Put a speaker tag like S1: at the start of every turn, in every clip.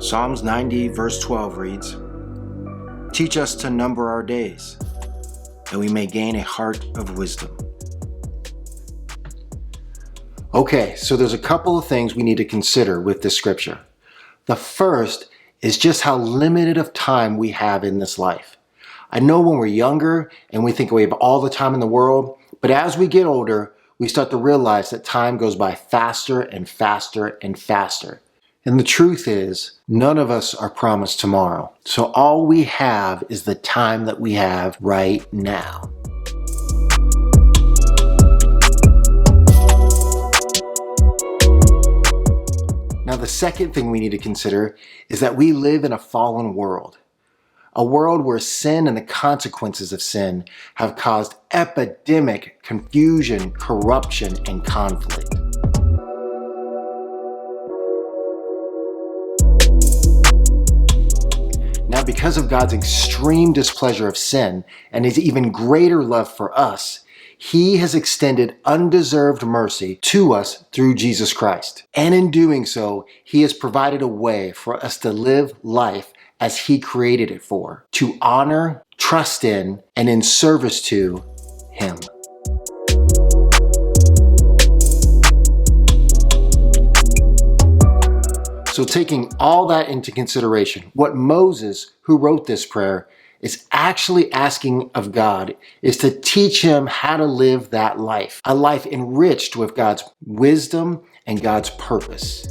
S1: Psalms 90 verse 12 reads, "Teach us to number our days, that we may gain a heart of wisdom." Okay, so there's a couple of things we need to consider with this scripture. The first is just how limited of time we have in this life. I know when we're younger and we think we have all the time in the world, but as we get older, we start to realize that time goes by faster and faster and faster. And the truth is, none of us are promised tomorrow. So all we have is the time that we have right now. Now, the second thing we need to consider is that we live in a fallen world. A world where sin and the consequences of sin have caused epidemic confusion, corruption, and conflict. Now, because of God's extreme displeasure of sin and his even greater love for us, he has extended undeserved mercy to us through Jesus Christ. And in doing so, he has provided a way for us to live life as he created it for, to honor, trust in, and in service to him. So taking all that into consideration, what Moses, who wrote this prayer, is actually asking of God is to teach him how to live that life, a life enriched with God's wisdom and God's purpose.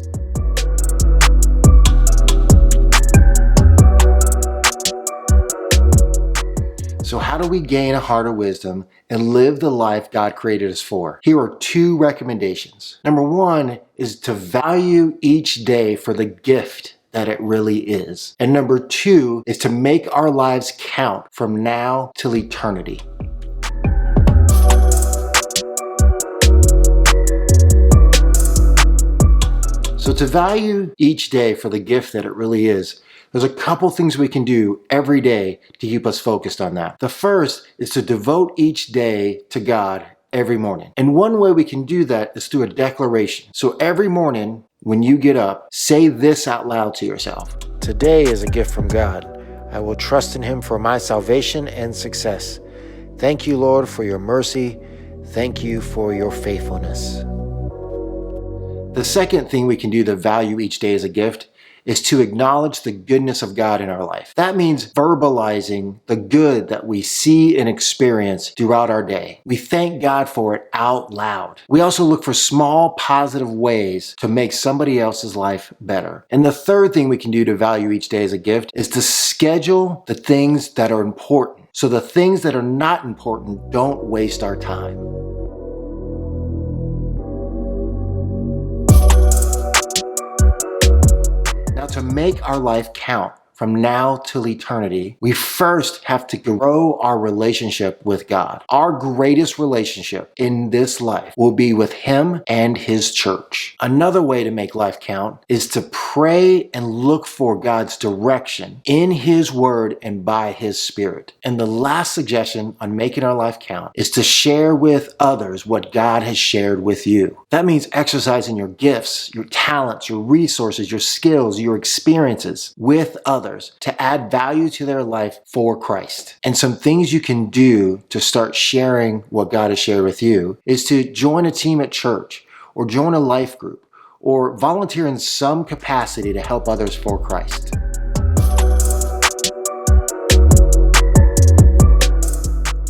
S1: So how do we gain a heart of wisdom and live the life God created us for? Here are two recommendations. Number one is to value each day for the gift that it really is. And number two is to make our lives count from now till eternity. So to value each day for the gift that it really is, there's a couple things we can do every day to keep us focused on that. The first is to devote each day to God every morning. And one way we can do that is through a declaration. So every morning when you get up, say this out loud to yourself. "Today is a gift from God. I will trust in him for my salvation and success. Thank you, Lord, for your mercy. Thank you for your faithfulness." The second thing we can do to value each day as a gift is to acknowledge the goodness of God in our life. That means verbalizing the good that we see and experience throughout our day. We thank God for it out loud. We also look for small positive ways to make somebody else's life better. And the third thing we can do to value each day as a gift is to schedule the things that are important. So the things that are not important don't waste our time. Now, to make our life count from now till eternity, we first have to grow our relationship with God. Our greatest relationship in this life will be with him and his church. Another way to make life count is to pray and look for God's direction in his word and by his spirit. And the last suggestion on making our life count is to share with others what God has shared with you. That means exercising your gifts, your talents, your resources, your skills, your experiences with others to add value to their life for Christ. And some things you can do to start sharing what God has shared with you is to join a team at church, or join a life group, or volunteer in some capacity to help others for Christ.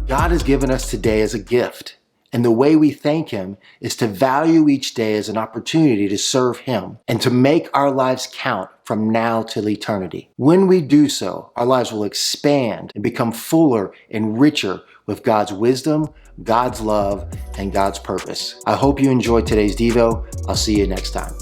S1: God has given us today as a gift. And the way we thank him is to value each day as an opportunity to serve him and to make our lives count from now till eternity. When we do so, our lives will expand and become fuller and richer with God's wisdom, God's love, and God's purpose. I hope you enjoyed today's Devo. I'll see you next time.